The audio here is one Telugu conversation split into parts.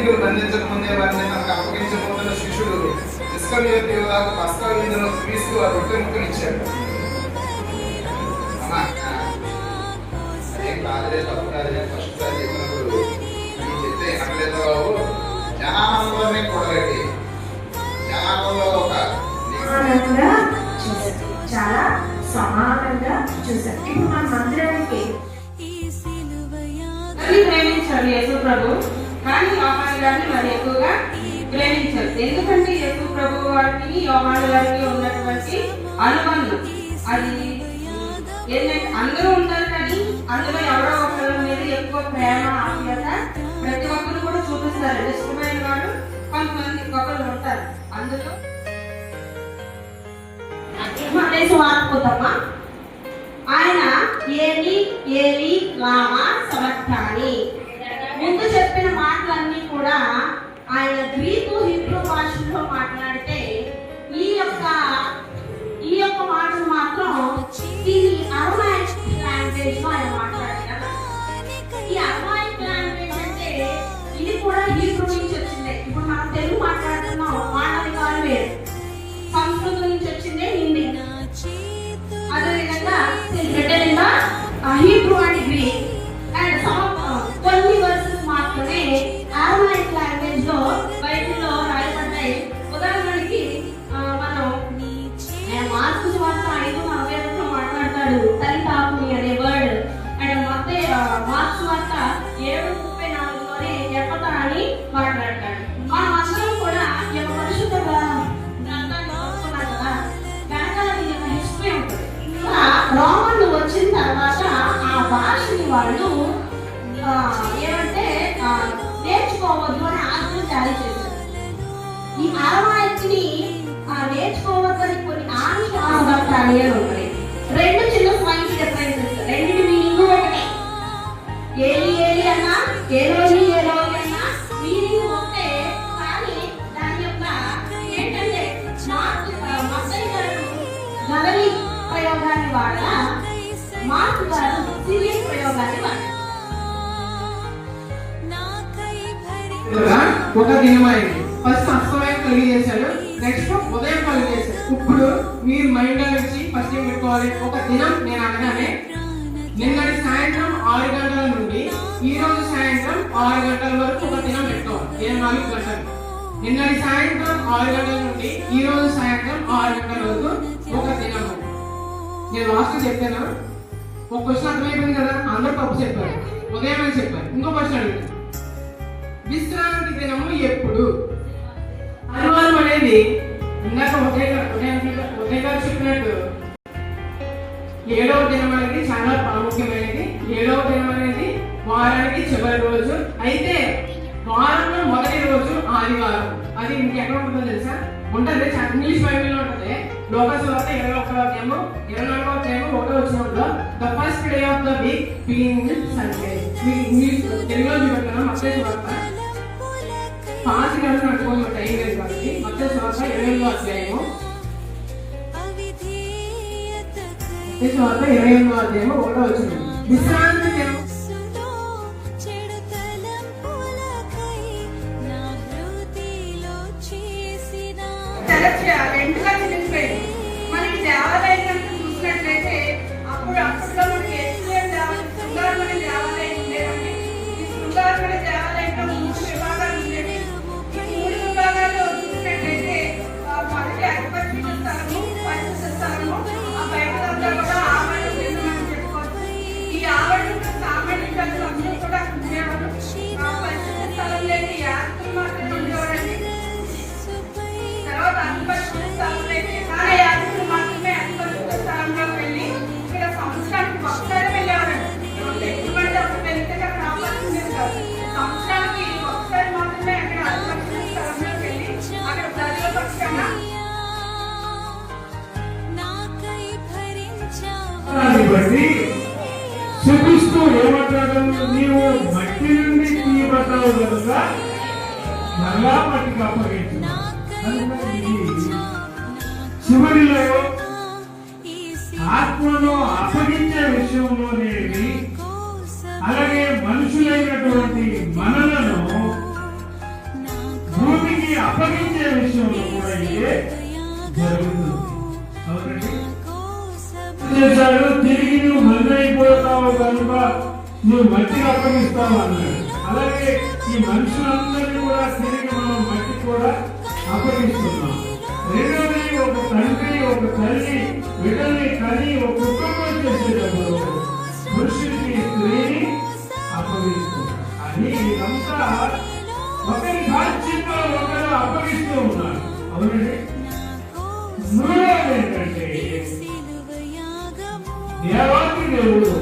సైనికులు బంధించక ముందే వారిని తనకు అప్పగించబోతున్న శిష్యుడు ఇస్కరియోతు యూదాకు పస్కా విందులో క్రీస్తు ఆ రొట్టె ముక్కనిచ్చాడు. అదేం కాదులే, తప్పు కాదులే, ఫస్ట్ సారి చెప్పినప్పుడు నేను చెప్తే అనలేదు బాబు. జనానంలోనే కూడగట్టి జనానంలో ఒక చాలా సమానంగా చూశారు. ఇప్పుడు మన మందిరానికి ప్రేమించాడు యేసు ప్రభు, కానీ యోహాను గారిని మరి ఎక్కువగా ప్రేమించారు. ఎందుకంటే యేసు ప్రభు వారికి యోహాను గారికి ఉన్నటువంటి అనుబంధం అది ఏంటంటే అందరూ ఉంటారు, కానీ అందులో ఎవరో ఒకరి మీద ఎక్కువ ప్రేమ ఆప్యాయత ప్రతి ఒక్కరు కూడా చూపిస్తారు. ఇష్టమైన వాడు కొంతమంది ఒకరు ఉంటారు. అందులో ఆయన ఏలి ఏలి లామా సబక్తాని ముందు చెప్పిన మాటలన్నీ కూడా ఆయన గ్రీకు హిబ్రూ భాషలో మాట్లాడితే ఈ యొక్క మాటలు మాత్రం ఈ అరమాయిక్ లాంగ్వేజ్ లో ఆయన మాట్లాడారు. ఈ అరమాయిక్ లాంగ్వేజ్ అంటే ఇది కూడా హిబ్రూ నుంచి వచ్చింది. ఇప్పుడు మనం తెలుగు మాట్లాడుతున్నాం, మాటలు వేరు. సంస్కృతం నుంచి వచ్చిందే హిందీ. అదేవిధంగా హిబ్రూ అండ్ గ్రీక్ అండ్ కొన్ని వర్సెస్ మాత్రమే అరమాయిక్ లాంగ్వేజ్ లో బైబిల్లో రాయబడ్డాయి. ఉదాహరణకి మనం మార్కు సువార్త 5:42 మాట్లాడతాడు తలితాకుని అనే వర్డ్. అండ్ మొత్తం మార్కు సువార్త 7:34లోనే ఎప్పతా అని మాట్లాడతాడు. మనం అందరం కూడా ఈ యొక్క పరిశుద్ధ గ్రంథాన్ని చదువుకున్నాం కదా, వెనకాల దీని యొక్క హిస్టరీ ఉంటుంది. రోమన్లు వచ్చిన తర్వాత ఆ భాషని వాళ్ళు ఏమంటే నేర్చుకోవద్దు అని ఆజ్ఞ జారీ చేశారు. ఈ అరమాయిక్ని నేర్చుకోవద్దని కొన్ని ఆంగ్ల ఉంటాయి. రెండు చిన్న స్లైడ్ డిఫరెన్సెస్, రెండింటి మీనింగ్ ఒకటే. ఏలి ఏలి అన్నా ఏలోని ఏలోని అన్నా మీనింగ్ ఒకటే, కానీ దాని యొక్క ఏంటంటే మత్తయి గారు నవలి ప్రయోగాన్ని వాడా, మార్కు గారు సిరియస్ ప్రయోగాన్ని వాడా. ఒక దినమైంది. ఫస్ట్ అస్తమయం కలిగేశాడు, నెక్స్ట్ ఉదయం కలిగేశాడు. ఇప్పుడు మీరు మైండ్ లో నుంచి ఫస్ట్ ఏం పెట్టుకోవాలి, ఒక దినం నేను అనగానే నిన్నటి సాయంత్రం 6 గంటల నుండి ఈ రోజు సాయంత్రం 6 గంటల వరకు ఒక దినం పెట్టుకోవాలి. 24 గంటలు. నిన్నటి సాయంత్రం 6 గంటల నుండి ఈ రోజు సాయంత్రం 6 గంటల వరకు ఒక దినం. నేను లాస్ట్ చెప్పాను, ఒక క్వశ్చన్ అర్థమైపోయింది కదా, అందరూ తప్పు చెప్పారు, ఉదయం అని చెప్పారు. ఇంకో క్వశ్చన్ అడుగుతాను, విశ్రాంతి దినము ఎప్పుడు? అనుమానం అనేది ఇందాక ఉదయ గారు చెప్పినట్టు 7వ దినం అనేది చాలా ప్రాముఖ్యమైనది. 7వ దినం అనేది వారానికి చివరి రోజు. అయితే వారంలో మొదటి రోజు ఆదివారం. అది ఇంకెక్కడ ఉంటుందో తెలుసా? ఉంటుంది, ఇంగ్లీష్ బైబిల్లో ఉంటుంది. లోకాసు వార్త 21వ అధ్యాయము 24వ అధ్యాయము 1వ వచనంలో the first day of the week being Sunday. మీకు ఇంగ్లీష్ తెలుగులో చూపెట్టాను. మత్తయి వార్త పాసి గంటలు నడుచుకోవాలి, టైం లేదు కాబట్టి. మత్తయి వార్త 28వ అధ్యాయము 1వ వచనం. విశ్రాంతి దినం రెండుగా తెలిసిపోయింది. మనకి దేవాలయం చూసినట్లయితే అప్పట్లో మనకి శృంగారమనే దేవాలయం ఉండేదండి. ఈ శృంగారమనే దేవాలయంలో 3 విభాగాలు ఉండేవి. ఈ 3 విభాగాల్లో చూసినట్లయితే మొదటి అధిపత్య స్థలము, పరిశుద్ధ స్థలము, ఆ బయటంతా కూడా ఆవరణ అని చెప్పుకోవచ్చు. ఈ ఆవరణలో సామాన్య అందరూ కూడా ఉండేవారు. ఆ పరిశుద్ధ స్థలం లేని యాత్రలు మాత్రమే ఉండేవారండి. తర్వాత అధిపత్య స్థలం అయితే యాత్రలు మాత్రమే అధిపత్య స్థలంలోకి వెళ్ళి ఇక్కడ సంవత్సరానికి ఒకసారి వెళ్ళేవారండి. ఎటువంటి అప్పుడు వెళ్తే అక్కడ ఆపర్చుంది కాదు. సంవత్సరానికి ఒకసారి మాత్రమే అక్కడ అధిపత్య స్థలంలోకి వెళ్ళి అక్కడ ప్రజల పక్షంగా చూపిస్తూ ఏమంటాడు, నీవు మట్టి నుండి తీయబడ్డావు కనుక మళ్ళా మట్టికి అప్పగించు. చివరిలో ఆత్మను అప్పగించే విషయంలోనేవి అలాగే మనుషులైనటువంటి మనలను అప్పగించే విషయంలో కూడా ఇదే జరుగుతుంది. అవునండి, చేశాడు, తిరిగి నువ్వు మళ్ళైపోతావు కనుక నువ్వు మట్టికి అప్పగిస్తావు అన్నాడు. అలాగే ఈ మనుషులందరినీ కూడా తిరిగి మనం మట్టి కూడా అప్పగిస్తున్నాం. రెండోది, ఒక తండ్రి ఒక తల్లి బిడ్డల్ని కని ఒక కుటుంబం చేసేటప్పుడు పురుషుడికి స్త్రీని అప్పగిస్తుంది. అని ఇదంతా ఒకరి బాధ్యతలో ఒకరు అప్పగిస్తూ ఉన్నారు. అవునండి, మూడోది ఏంటంటే దేవాది దేవుడు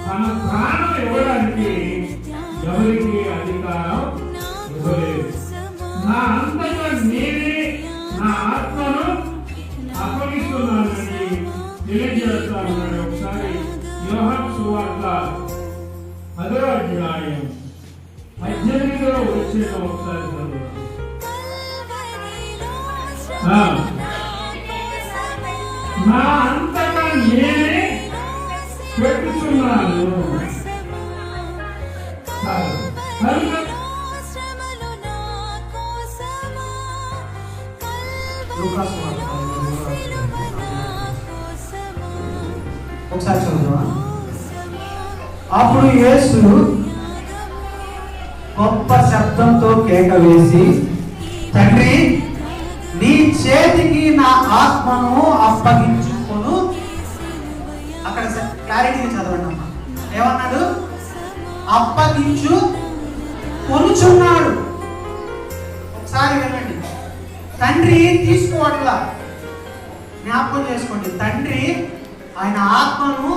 తన ప్రాణం ఇవ్వడానికి ఎవరికి అధికారం ఇవ్వలేదు. నా అంతగా నేనే నా ఆత్మను అప్పగిస్తున్నానని తెలియజేస్తా ఉన్నాడు. ఒకసారి యోహాను సువార్త 10వ అధ్యాయం 18వ వచనం ఒకసారి చదువు. నా అంతగా నేనే పెట్టుచున్నాను. ఒకసారి చదువుదామా? అప్పుడు యేసు గొప్ప శబ్దంతో కేక వేసి, తండ్రి, నీ చేతికి నా ఆత్మను అప్పగించుకొను. అక్కడ క్లారిటీ చదవండి అమ్మా. ఏమన్నాడు? అప్పగించు కొనుచున్నాడు. ఒకసారి వినండి. తండ్రి తీసుకోవట్లా, జ్ఞాపకం చేసుకోండి. తండ్రి ఆయన ఆత్మను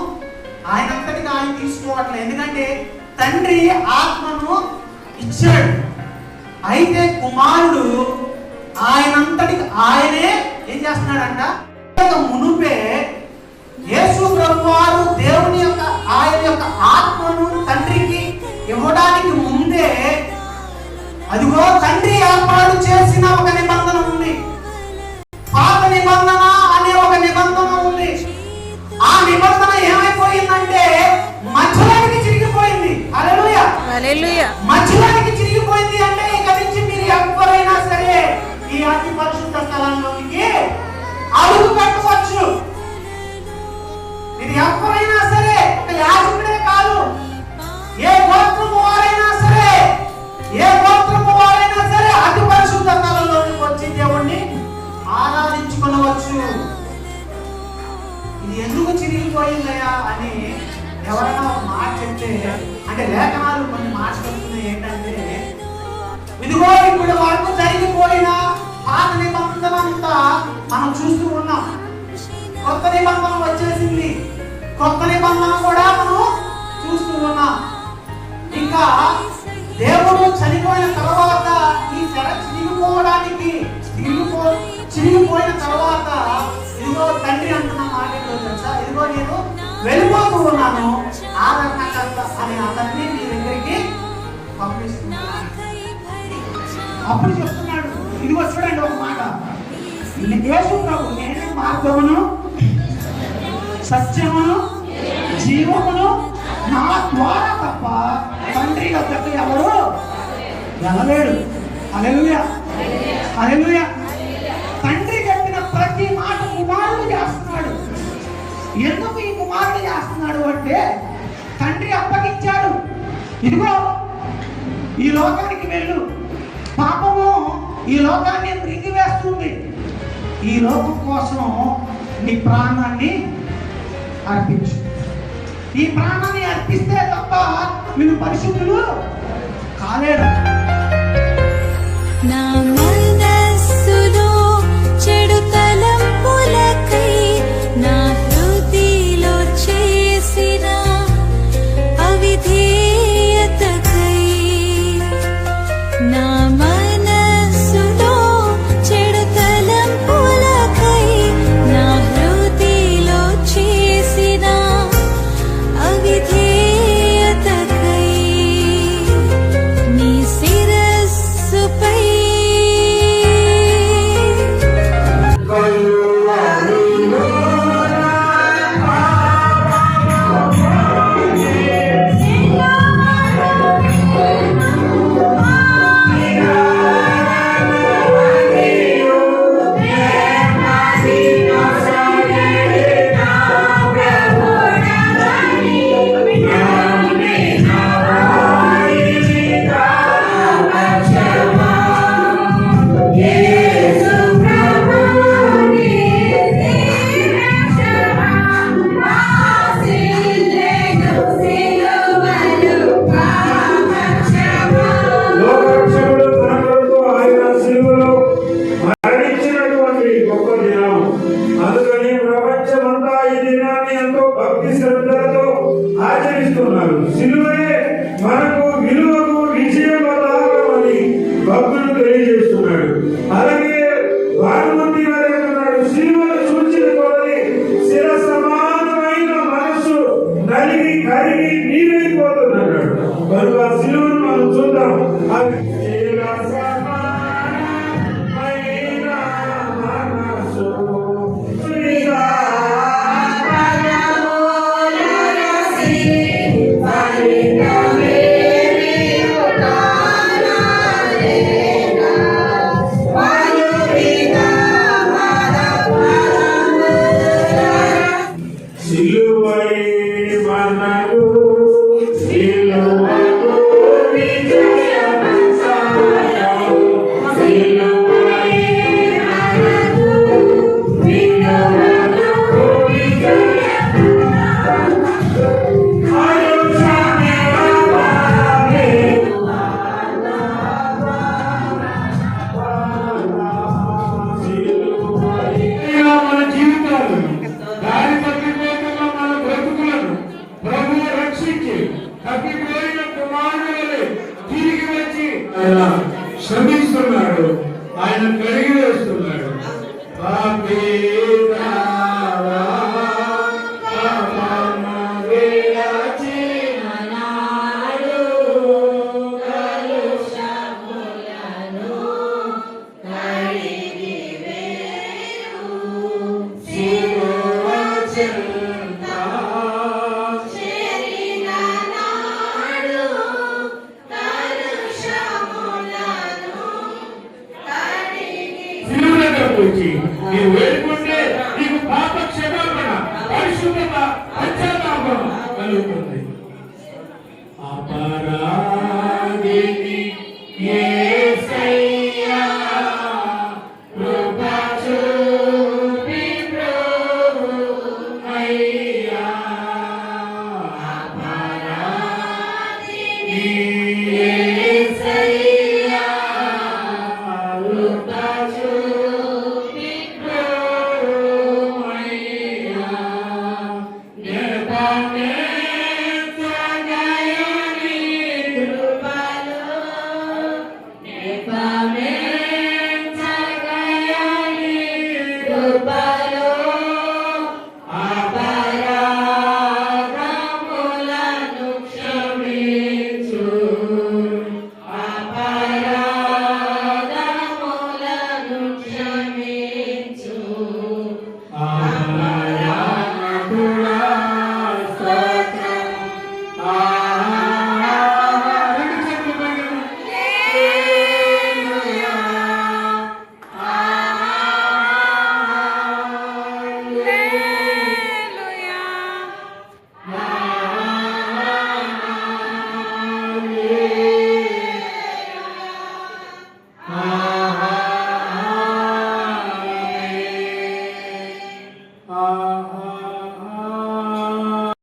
ఆయనంతటికి ఆయన తీసుకోవట్లేదు. ఎందుకంటే తండ్రి ఆత్మను ఇచ్చాడు. అయితే కుమారుడు ఆయనంతటికి ఆయనే ఏం చేస్తున్నాడంట? మునుపే యేసు ప్రభువారు దేవుని యొక్క ఆయన యొక్క ఆత్మను తండ్రికి ఇవ్వడానికి ముందే అదిగో తండ్రి ఏర్పాటు చేసిన ఒక నిబంధన ఉంది. పాత నిబంధన అనే ఒక నిబంధన ఉంది. ఆ నిబంధన ఏమైపోయిందంటే మధ్యలోనికి చిరిగిపోయింది. హల్లెలూయా, హల్లెలూయా. మధ్యలోనికి చిరిగిపోయింది అంటే ఇక నుంచి మీరు ఎవరైనా సరే ఈ అతి పరిశుద్ధ స్థలంలోనికి అడుగు పెట్టవచ్చు. మీరు ఎవరైనా సరే, ఒక యాజకుడే కాదు, ఏ గోత్రము వారైనా సరే, ఏ గోత్రము వారైనా సరే అతి పరిశుద్ధ స్థలంలోనికి వచ్చి దేవుణ్ణి ఆరాధించుకోవచ్చు. ఇది ఎందుకు చిరిగిపోయిందయా అని ఎవరైనా ఒక మాట చెప్తే, అంటే లేఖనాలు కొన్ని మాట చెప్తున్నాయి. ఏంటంటే ఇదిగో ఇప్పుడు వరకు జరిగిపోయిన పాత నిబంధన అంతా మనం చూస్తూ ఉన్నాం. కొత్త నిబంధన వచ్చేసింది. కొత్త నిబంధన కూడా మనం చూస్తూ ఉన్నాం. ఇంకా దేవుడు చనిపోయిన తర్వాత ఈ తెర చిరిగిపోవడానికి చిరిగిపోయిన తర్వాత ఇదిగో తండ్రి అంటున్న మాట ఏంటో తెలుసా? ఇదిగో నేను వెళ్ళిపోతూ ఉన్నాను, ఆదరణకర్త అనే అతన్ని మీ దగ్గరికి పంపిస్తున్నాను. అప్పుడు చెప్తున్నాడు, ఇదిగో చూడండి ఒక మాట, యేసు ప్రభు నేనే మార్గమును సత్యమును జీవమును, నా ద్వారా తప్ప తండ్రి వద్దకు ఎవరు వెళ్ళలేడు. హల్లెలూయా, హల్లెలూయా. తండ్రి చెప్పిన ప్రతి మాట కుమారుడు చేస్తున్నాడు. ఎందుకు ఈ కుమారుడు చేస్తున్నాడు అంటే తండ్రి అప్పగించాడు. ఇదిగో ఈ లోకానికి వెళ్ళు, పాపము ఈ లోకాన్ని మృంగివేస్తుంది, ఈ లోకం కోసం నీ ప్రాణాన్ని అర్పించు. ఈ ప్రాణాన్ని అర్పిస్తే తప్ప మీరు పరిశుద్ధులు కాలేరు. నా మనస్సులో చెడు తలంపులకై నా హృదయలో చేసిన అవిధేయతకై, నా మనస్సులో చెడు తలంపులకై నా హృదయలో చేసిన అవిధేయతకై నీ శిరస్సుపై ఎంతో భక్తి శ్రద్ధలతో ఆచరిస్తున్నారు. సిలువే మనకు విలువకు విజయం అని భక్తులు తెలియజేస్తున్నాడు. అలాగే భానుమతి వారు ఏమన్నాడు? సిలువను చూచిన కొలది శిర సమానమైన మనసు నలిగి కరిగి నీరైపోతున్నాడు. కనుక సిలువను మనం చూద్దాం. శిర సమానమైన మనసు శ్రమిస్తున్నాడు, ఆయన కడిగి వేస్తున్నాడు. నీవు వేడుకుంటే నీకు పాప క్షమాపణ, పరిశుద్ధత, పశ్చాత్తాపం కలుగుతుంది. అపరాధిని యేసయ్యా కృప చూపి ప్రభువయ్యా. అపరాధిని యేసయ్యా కృప చూపి ప్రభువయ్యా. Hallelujah.